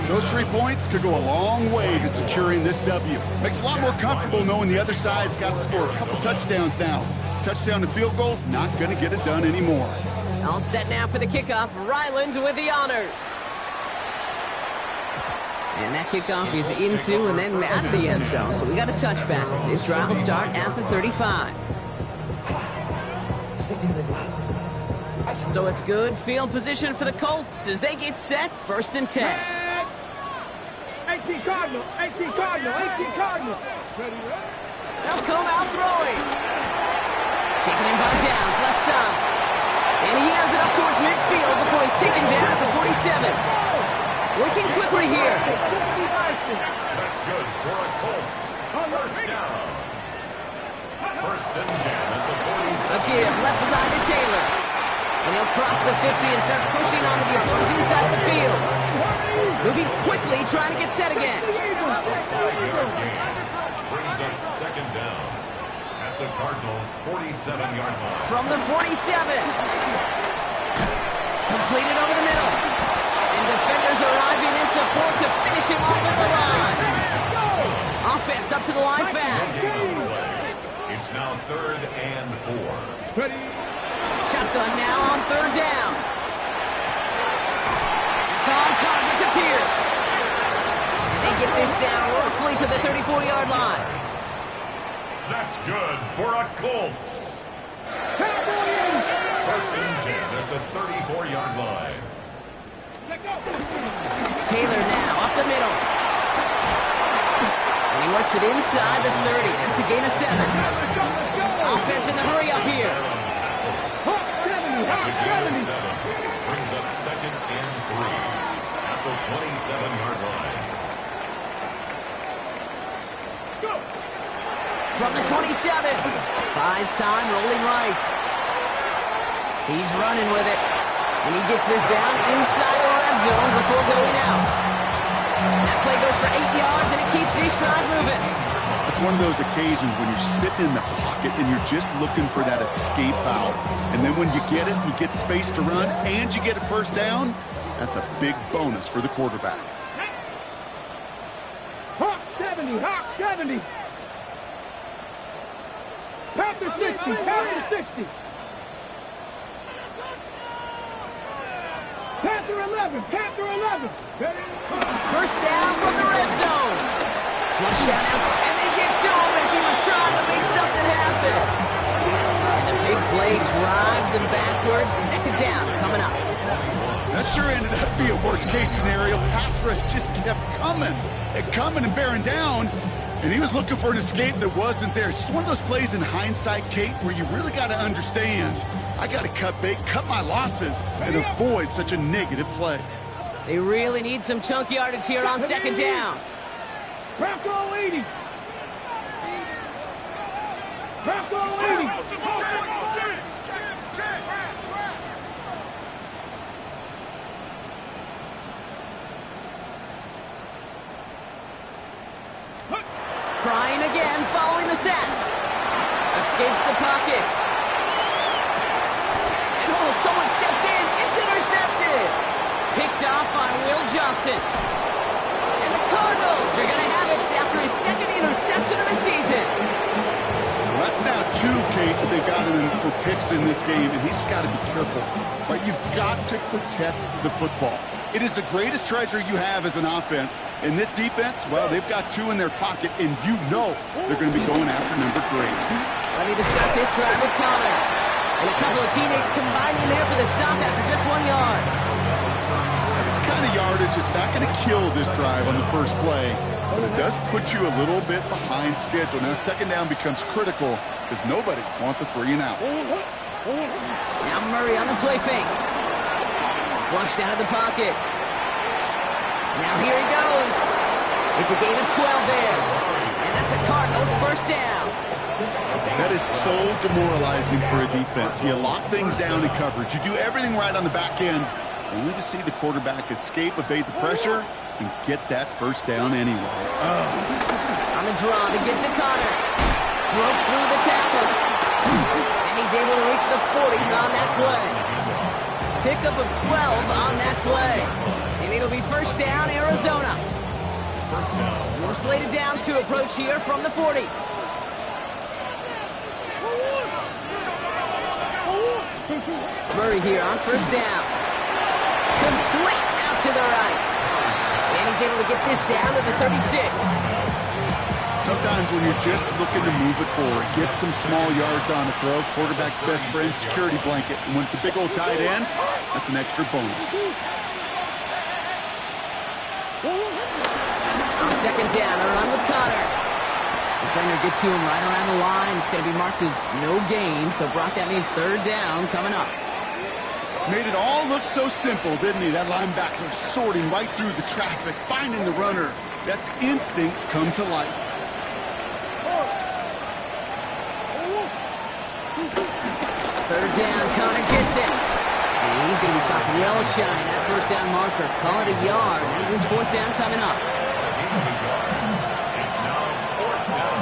S2: Those 3 points could go a long way to securing this W. Makes it a lot more comfortable knowing the other side's got to score a couple touchdowns now. Touchdown and field goals, not going to get it done anymore.
S1: All set now for the kickoff. Ryland with the honors. And that kickoff is into and then at the end zone. So we got a touchback. This drive will start at the 35. So it's good field position for the Colts as they get set. 1st and 10.
S3: 18 Cardinal.
S1: They'll come out throwing. Taken in by Downs, left side. And he has it up towards midfield before he's taken down at the 47. Working quickly here.
S4: That's good for a Colts. 1st down. 1st and 10 at the 47.
S1: Again, left side to Taylor. And he'll cross the 50 and start pushing onto the opposing side of the field. Moving quickly, trying to get set again.
S4: 5-yard gain. Brings up 2nd down at the Cardinals' 47-yard line.
S1: From the 47. Completed over the middle. And defenders arriving in support to finish him off at the line. Offense up to the line fast.
S4: It's now 3rd and 4.
S1: Shotgun now on 3rd down. It's on target to Pierce. And they get this down roughly to the 34-yard line.
S4: That's good for a Colts. 1st and 10 at the 34-yard line.
S1: Taylor now up the middle. And he works it inside the 30. That's a gain of 7. Offense in the hurry up here.
S4: That's a gain of 7. Brings up 2nd and 3 at the 27-yard line.
S1: From the 27. Buys time, rolling right. He's running with it. And he gets this down inside the red zone before going out. That play goes for 8 yards, and it keeps this drive moving.
S2: It's one of those occasions when you're sitting in the pocket and you're just looking for that escape valve. And then when you get it, you get space to run, and you get a 1st down. That's a big bonus for the quarterback.
S3: Hawk 70. Panther 60. Panther 11.
S1: First down from the red zone. Flush out now, and they get to him as he was trying to make something happen. And the big play drives them backwards. Second down coming up.
S2: That sure ended up being a worst-case scenario. Pass rush just kept coming and bearing down, and he was looking for an escape that wasn't there. It's just one of those plays in hindsight, Kate, where you really got to understand, I got to cut bait, cut my losses, and avoid such a negative play.
S1: They really need some chunk yardage here on second down.
S3: Bronco leading. Bronco leading.
S1: Trying again, following the sack. Escapes the pocket. And oh, someone stepped in. It's intercepted. Picked off by Will Johnson. And the Cardinals are going to have it after his second interception of the season.
S2: Well, that's now two, Kate, that they've got him for picks in this game, and he's got to be careful. Right? You've got to protect the football. It is the greatest treasure you have as an offense. In this defense, well, they've got two in their pocket, and you know they're going to be going after number 3.
S1: Ready to start this drive with Connor. And a couple of teammates combining there for the stop after just 1 yard.
S2: That's the kind of yardage that's not going to kill this drive on the first play, but it does put you a little bit behind schedule. Now, second down becomes critical because nobody wants a 3 and out.
S1: Now Murray on the play fake. Flushed out of the pocket. Now here he goes. It's a gain of 12 there. And that's a Cardinals first down.
S2: That is so demoralizing for a defense. You lock things down in coverage. You do everything right on the back end, only to see the quarterback escape, evade the pressure, and get that first down anyway.
S1: On the draw to get to Connor. Broke through the tackle. And he's able to reach the 40 on that play. Pickup of 12 on that play. And it'll be first down, Arizona.
S4: First down.
S1: More slated downs to approach here from the 40. Murray here on first down. Complete out to the right. And he's able to get this down to the 36.
S2: Sometimes when you're just looking to move it forward, get some small yards on a throw, quarterback's best friend, security blanket. And when it's a big old tight end, that's an extra bonus.
S1: On second down, a run with Connor. Defender gets to him right around the line. It's going to be marked as no gain, so Brock, that means third down coming up.
S2: Made it all look so simple, didn't he? That linebacker sorting right through the traffic, finding the runner. That's instincts come to life.
S1: Third down, Connor gets it. And he's going to be stopped well shy. That first down marker. Call it a yard. That means fourth down coming up.
S4: It's now fourth down.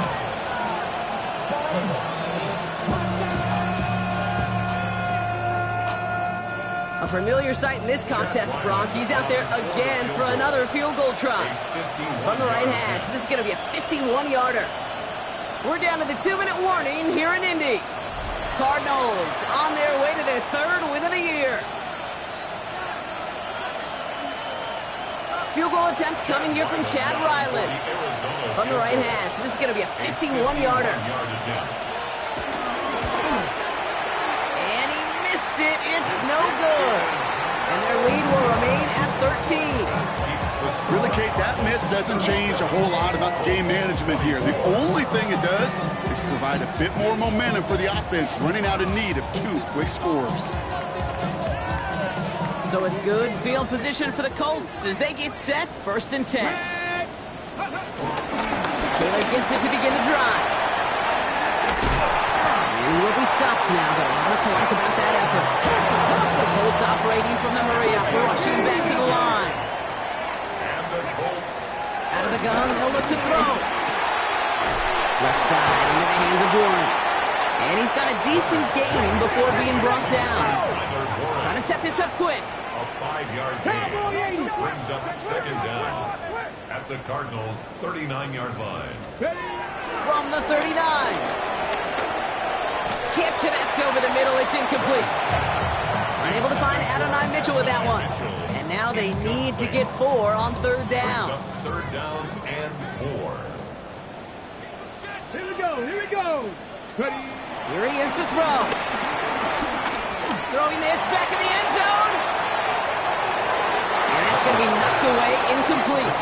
S1: A familiar sight in this contest, Bronk. He's out there again for another field goal try. From the right hash, this is going to be a 51-yarder. We're down to the 2-minute warning here in Indy. Cardinals on their way to their third win of the year. Field goal attempts coming here from Chad Ryland. From the right hash, this is going to be a 51-yarder. And he missed it. It's no good. And their lead will remain at 13.
S2: Really, Kate, that miss doesn't change a whole lot about the game management here. The only thing it does is provide a bit more momentum for the offense, running out in need of 2 quick scores.
S1: So it's good field position for the Colts as they get set, first and 10. Taylor gets it to begin the drive. He will be stopped now, but a lot to like about that effort. The Colts operating from the Murray up, rushing back to the line. Out of the gun, they'll look to throw. Left side into the hands of Warren. And he's got a decent gain before being brought down. Trying to set this up quick.
S4: A 5-yard gain brings up second down at the Cardinals' 39-yard line.
S1: From the 39. Can't connect over the middle. It's incomplete. Unable to find Adonai Mitchell with that one. And now they need to get 4 on third down.
S4: Third down and 4.
S3: Here we go. Here we go. Ready?
S1: Here he is to throw. Throwing this back in the end zone. And that's going to be knocked away, incomplete.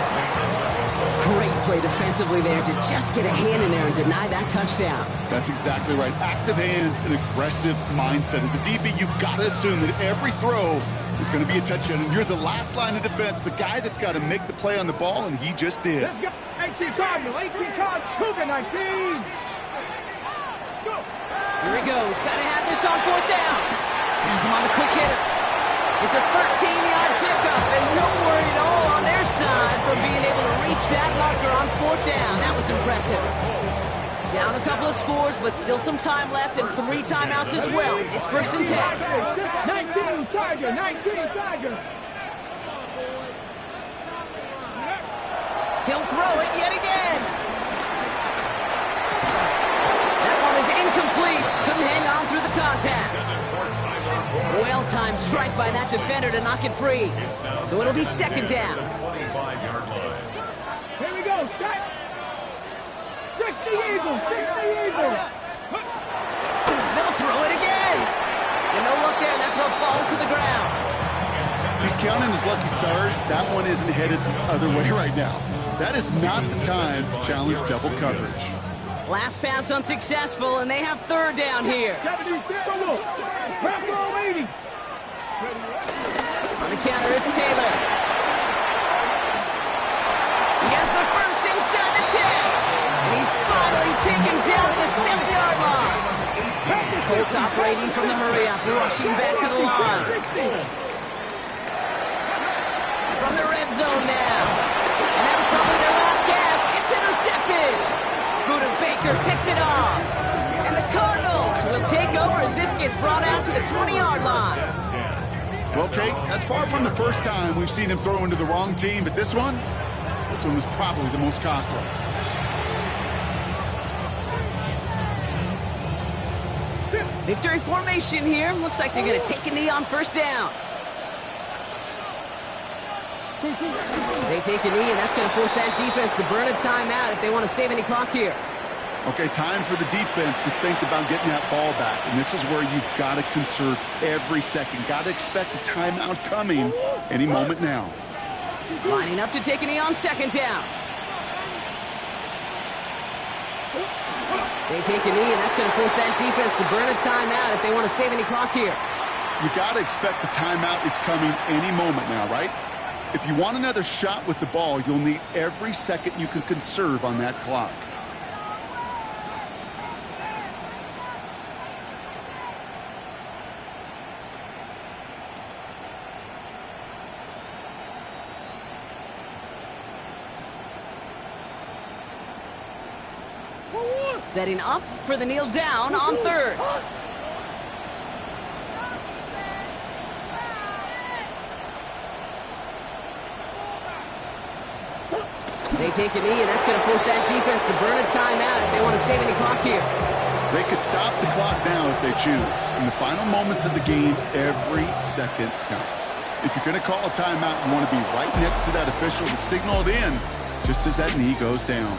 S1: Great play defensively there to just get a hand in there and deny that touchdown.
S2: That's exactly right. Active hands and aggressive mindset. As a DB, you've got to assume that every throw is going to be a touchdown. And you're the last line of defense, the guy that's got to make the play on the ball, and he just did.
S3: Let's go. 18 Cardinal. 18 Cardinal. Cougar 19. Go.
S1: Here he goes. Got to have this on fourth down. Has him on the quick hitter. It's a 13-yard pickup, and no worry at all on their side for being able to reach that marker on fourth down. That was impressive. Down a couple of scores, but still some time left and 3 timeouts as well. It's 1st and 10.
S3: 19 Tiger. 19 Tiger.
S1: He'll throw it yet again. That one is incomplete. Couldn't hang on through the contact. Well-timed strike by that defender to knock it free. So it'll be 2nd down.
S3: Here we go. Strike. 60 Eagles. 60 Eagles.
S1: They'll throw it again. And no look there. That throw falls to the ground.
S2: He's counting his lucky stars. That one isn't headed the other way right now. That is not the time to challenge double coverage.
S1: Last pass unsuccessful, and they have 3rd down here.
S3: 76. Buffalo 80.
S1: On the counter, it's Taylor. He has the first inside the 10. And he's finally taken down at the 7-yard line. Colts operating from the hurry-up, rushing back to the line. From the red zone now. And that was probably their last gasp. It's intercepted. Buda Baker picks it off. And the Cardinals will take over as this gets brought out to the 20-yard line.
S2: Well, Kate, that's far from the first time we've seen him throw into the wrong team, but this one was probably the most costly.
S1: Victory formation here. Looks like they're going to take a knee on 1st down. They take a knee, and that's going to force that defense to burn a timeout if they want to save any clock here.
S2: Okay, time for the defense to think about getting that ball back. And this is where you've got to conserve every second. Got to expect a timeout coming any moment now.
S1: Lining up to take a knee on 2nd down. They take a knee, and that's going to force that defense to burn a timeout if they want to save any clock here.
S2: You got to expect the timeout is coming any moment now, right? If you want another shot with the ball, you'll need every second you can conserve on that clock.
S1: Setting up for the kneel down on 3rd. They take a knee, and that's going to force that defense to burn a timeout if they want to save any clock here.
S2: They could stop the clock now if they choose. In the final moments of the game, every second counts. If you're going to call a timeout, you want to be right next to that official to signal it in just as that knee goes down.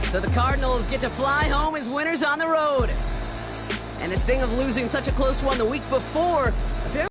S1: So the Cardinals get to fly home as winners on the road. And the sting of losing such a close one the week before